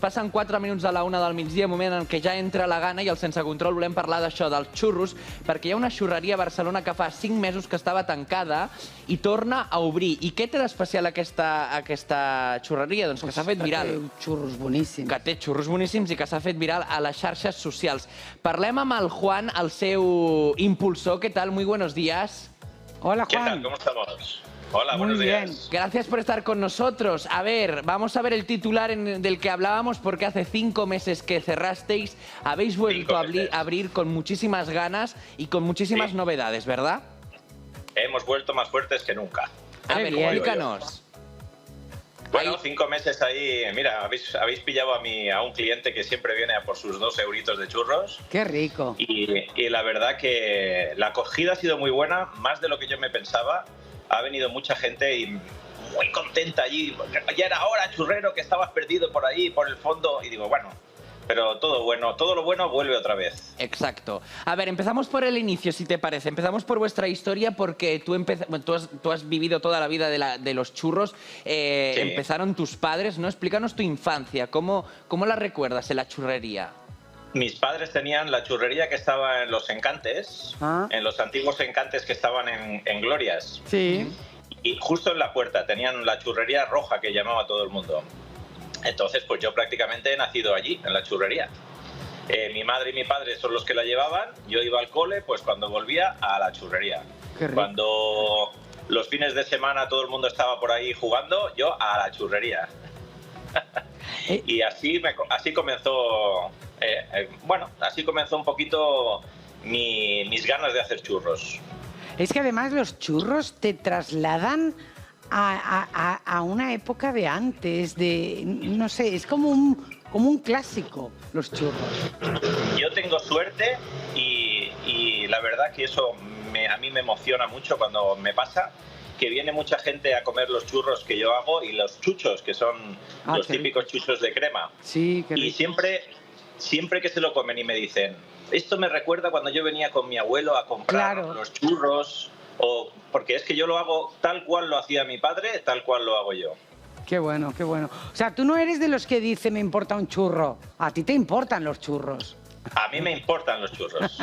passen 4 minuts de la 1 del migdia, moment en què ja entra la gana, i al Sense Control volem parlar d'això, dels xurros, perquè hi ha una xurreria a Barcelona que fa 5 mesos que estava tancada i torna a obrir. I què té d'especial aquesta xurreria? Doncs que s'ha fet viral. Que té xurros boníssims. Que té xurros boníssims i que s'ha fet viral a les xarxes socials. Parlem amb el Juan, el seu impulsor. ¿Qué tal? Muy buenos días. Hola, Juan. ¿Qué tal? ¿Cómo estamos? Hola, Muy buenos bien. días. Gracias por estar con nosotros. A ver, vamos a ver el titular del que hablábamos, porque hace 5 meses que cerrasteis, habéis vuelto a abrir con muchísimas ganas y con muchísimas novedades, ¿verdad? Hemos vuelto más fuertes que nunca. A ver, explícanos. Bueno, 5 meses ahí. Mira, habéis pillado a un cliente que siempre viene a por sus 2 euritos de churros. Qué rico. Y la verdad que la acogida ha sido muy buena, más de lo que yo me pensaba. Ha venido mucha gente y muy contenta allí. Ya era hora, churrero, que estabas perdido por ahí, por el fondo. Y digo, bueno, pero todo bueno, todo lo bueno vuelve otra vez. Exacto. A ver, empezamos por el inicio, si te parece. Empezamos por vuestra historia, porque tú has vivido toda la vida de los churros. Sí. Empezaron tus padres, ¿no? Explícanos tu infancia. ¿Cómo la recuerdas en la churrería? Mis padres tenían la churrería que estaba en Los Encantes, en los antiguos Encantes que estaban en Glorias. Sí. Y justo en la puerta tenían la churrería roja que llamaba todo el mundo. Entonces, pues yo prácticamente he nacido allí, en la churrería. Mi madre y mi padre son los que la llevaban. Yo iba al cole, pues cuando volvía, a la churrería. Qué rico. Cuando los fines de semana todo el mundo estaba por ahí jugando, yo a la churrería. Y así comenzó, así comenzó un poquito mis ganas de hacer churros. Es que además los churros te trasladan a una época de antes, no sé, es como un clásico, los churros. Yo tengo suerte y la verdad que eso a mí me emociona mucho cuando me pasa, que viene mucha gente a comer los churros que yo hago y los chuchos, que son los típicos chuchos de crema. Sí, qué rico. Y siempre que se lo comen y me dicen, esto me recuerda cuando yo venía con mi abuelo a comprar los churros, porque es que yo lo hago tal cual lo hacía mi padre, tal cual lo hago yo. Qué bueno, qué bueno. O sea, tú no eres de los que dice me importa un churro. A ti te importan los churros. A mí me importan los churros.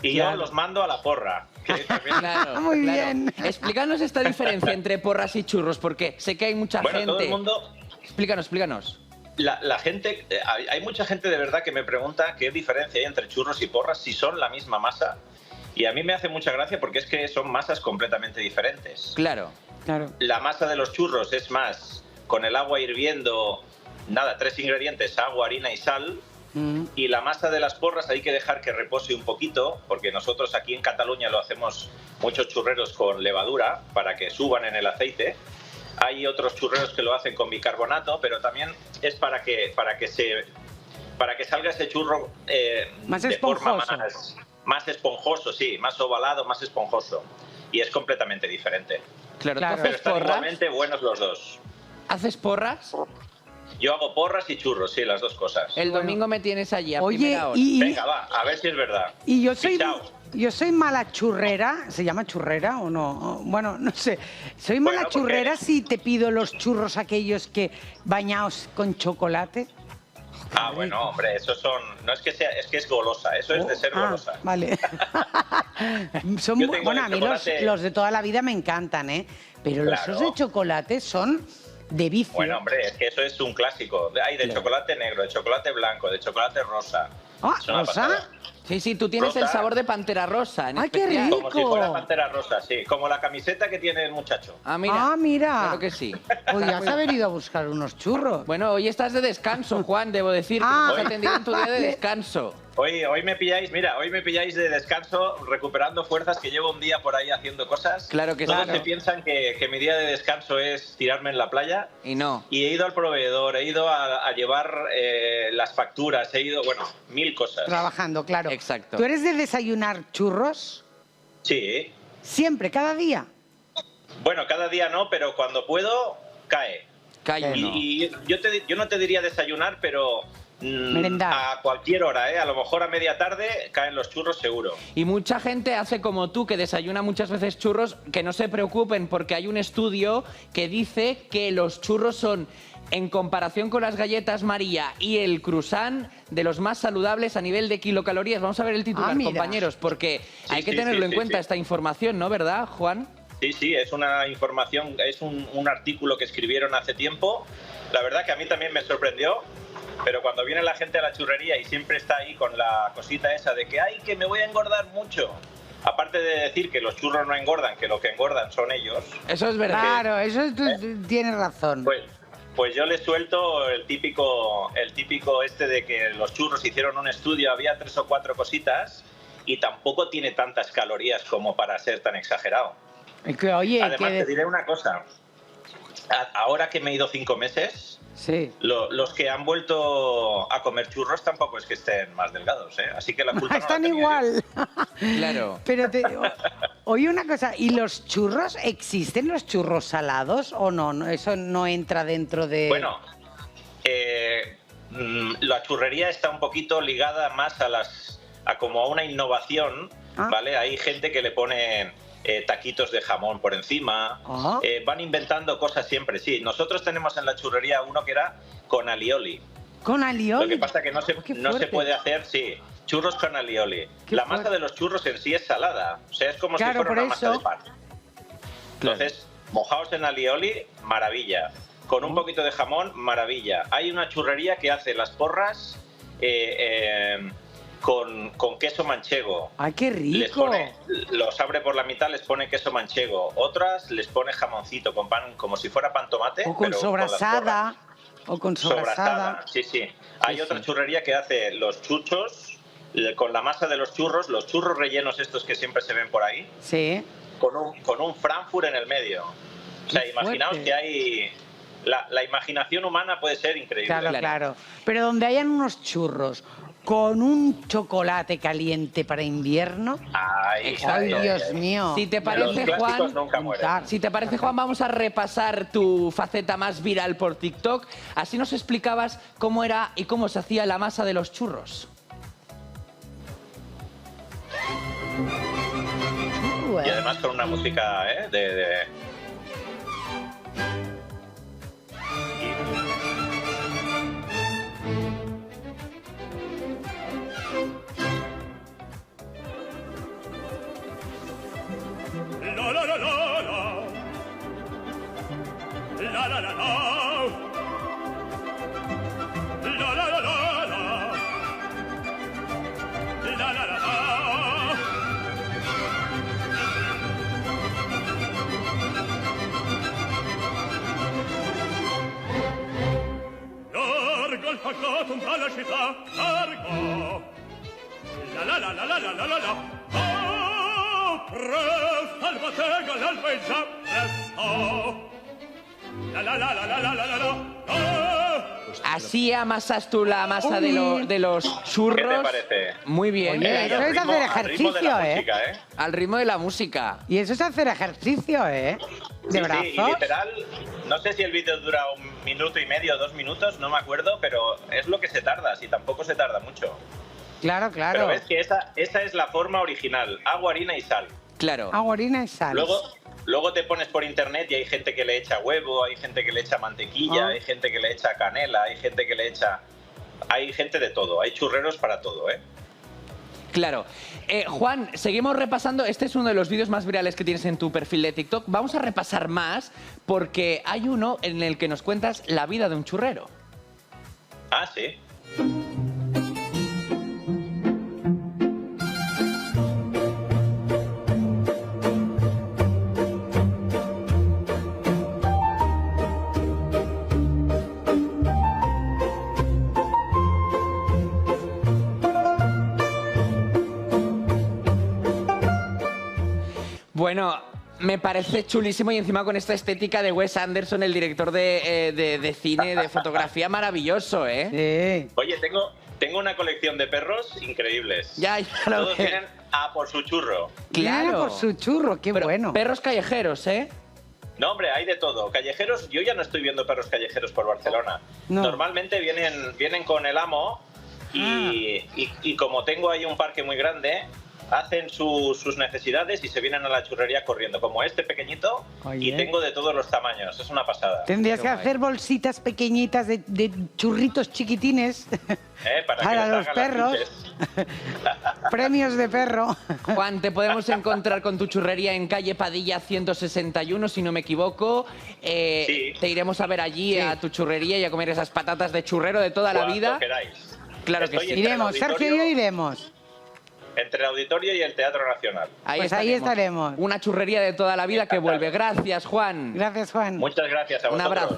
Y yo los mando a la porra. Que también... Claro, Muy bien. Explícanos esta diferencia entre porras y churros, porque sé que hay mucha gente... Todo el mundo... Explícanos. La gente, hay mucha gente de verdad que me pregunta qué diferencia hay entre churros y porras, si son la misma masa. Y a mí me hace mucha gracia porque es que son masas completamente diferentes. Claro. La masa de los churros es más con el agua hirviendo, 3 ingredientes, agua, harina y sal. Y la masa de las porras hay que dejar que repose un poquito, porque nosotros aquí en Cataluña lo hacemos muchos churreros con levadura para que suban en el aceite. Hay otros churreros que lo hacen con bicarbonato, pero también es para que salga ese churro más de esponjoso. forma más esponjoso, sí, más ovalado, más esponjoso. Y es completamente diferente. Claro. Pero están igualmente buenos los dos. ¿Haces porras? Yo hago porras y churros, sí, las dos cosas. El domingo me tienes allí a Oye, primera hora. Venga, va, a ver si es verdad. Y yo soy mala churrera. ¿Se llama churrera o no? Bueno, no sé. Soy mala churrera si te pido los churros aquellos que bañados con chocolate. Bueno, hombre, esos son... No es que sea... Es que es golosa. Eso es de ser golosa. Vale. Bueno, a mí los de toda la vida me encantan, ¿eh? Pero los de chocolate son de vicio. Bueno, hombre, es que eso es un clásico. Hay de chocolate negro, de chocolate blanco, de chocolate rosa. ¿Rosa? Sí, tú tienes el sabor de Pantera Rosa, en especial. ¡Qué rico! Como si fuera Pantera Rosa, sí. Como la camiseta que tiene el muchacho. Mira. Claro que sí. Podrías haber ido a buscar unos churros. Bueno, hoy estás de descanso, Juan, debo decir. Que nos has atendido en tu día de descanso. Hoy me pilláis de descanso, recuperando fuerzas, que llevo un día por ahí haciendo cosas. Claro que sí. Todos se piensan que mi día de descanso es tirarme en la playa. Y no. Y he ido al proveedor, he ido a llevar las facturas, he ido, mil cosas. Trabajando, claro. Exacto. ¿Tú eres de desayunar churros? Sí. ¿Siempre, cada día? Bueno, cada día no, pero cuando puedo, cae. Y yo no te diría desayunar, pero... merendar. A cualquier hora, a lo mejor a media tarde caen los churros seguro. Y mucha gente hace como tú, que desayuna muchas veces churros, que no se preocupen porque hay un estudio que dice que los churros son en comparación con las galletas María y el croissant, de los más saludables a nivel de kilocalorías. Vamos a ver el titular, compañeros, porque hay que tenerlo en cuenta esta información, ¿no? ¿Verdad, Juan? Sí, es una información, es un artículo que escribieron hace tiempo. La verdad que a mí también me sorprendió, pero cuando viene la gente a la churrería y siempre está ahí con la cosita esa de que ¡ay, que me voy a engordar mucho! Aparte de decir que los churros no engordan, que lo que engordan son ellos. Eso es verdad. Claro, eso tienes razón. Pues yo les suelto el típico este de que los churros hicieron un estudio, había 3 o 4 cositas y tampoco tiene tantas calorías como para ser tan exagerado. Oye, además, te diré una cosa. Ahora que me he ido 5 meses, sí. Los que han vuelto a comer churros tampoco es que estén más delgados, ¿eh? Así que la culpa están no la igual. Claro. Pero oye, una cosa, ¿y los churros, existen los churros salados o no? Eso no entra dentro de... Bueno, la churrería está un poquito ligada más a como a una innovación, ¿vale? Hay gente que le pone taquitos de jamón por encima, van inventando cosas siempre, sí. Nosotros tenemos en la churrería uno que era con alioli. ¿Con alioli? Lo que pasa que no se puede hacer, sí, churros con alioli. La masa de los churros en sí es salada, o sea, es como si fuera una masa de pan. Entonces, mojaos en alioli, maravilla. Con un poquito de jamón, maravilla. Hay una churrería que hace las porras con queso manchego. ¡Ay, qué rico! Los abre por la mitad, les pone queso manchego. Otras les pone jamoncito con pan, como si fuera pan tomate. O con sobrasada. O con sobrasada. Sí. Hay otra churrería que hace los chuchos con la masa de los churros rellenos estos que siempre se ven por ahí. Sí. Con un Frankfurt en el medio. O sea, imaginaos que hay... La imaginación humana puede ser increíble. Claro. Pero donde hayan unos churros con un chocolate caliente para invierno. ¡Ay, Dios mío! Si te parece, Juan, Juan, vamos a repasar tu faceta más viral por TikTok. Así nos explicabas cómo era y cómo se hacía la masa de los churros. Y además con una música de... Largo il fagoto dalla città, largo. La. Oh, presto al bottega, l'alba è già presto. Así amasas tú la masa de los churros. ¿Qué te parece? Muy bien. Oye, eso es hacer ejercicio, Al ritmo de la música. Y eso es hacer ejercicio, ¿eh? De brazos. Sí, y literal, no sé si el vídeo dura 1 minuto y medio, 2 minutos, no me acuerdo, pero es lo que se tarda, si tampoco se tarda mucho. Claro. Pero ves que esa es la forma original, agua, harina y sal. Claro. Agua, harina y sal. Luego te pones por internet y hay gente que le echa huevo, hay gente que le echa mantequilla, hay gente que le echa canela, hay gente que le echa... Hay gente de todo, hay churreros para todo, ¿eh? Claro. Juan, seguimos repasando. Este es uno de los vídeos más virales que tienes en tu perfil de TikTok. Vamos a repasar más porque hay uno en el que nos cuentas la vida de un churrero. Ah, sí. Bueno, me parece chulísimo y encima con esta estética de Wes Anderson, el director de cine, de fotografía, maravilloso, ¿eh? Sí. Oye, tengo una colección de perros increíbles. Ya lo Todos veo. vienen a por su churro. Claro. Por su churro, qué Pero bueno. perros callejeros, ¿eh? No, hombre, hay de todo. Callejeros, yo ya no estoy viendo perros callejeros por Barcelona. No. Normalmente vienen con el amo y como tengo ahí un parque muy grande, hacen sus necesidades y se vienen a la churrería corriendo, como este pequeñito, Oye. y tengo de todos los tamaños, es una pasada. Tendrías que Qué guay. hacer bolsitas pequeñitas de churritos chiquitines Para que para les los hagan las perros. chuches. Premios de perro. Juan, te podemos encontrar con tu churrería en calle Padilla 161, si no me equivoco. Sí. Te iremos a ver allí Sí. a tu churrería y a comer esas patatas de churrero de toda la Cuando vida. queráis. Claro que Estoy sí. entre el Iremos, Sergio y yo auditorio- iremos. Entre el auditorio y el Teatro Nacional. Pues ahí estaremos. Una churrería de toda la vida que vuelve. Gracias, Juan. Gracias, Juan. Muchas gracias a Un vosotros. abrazo.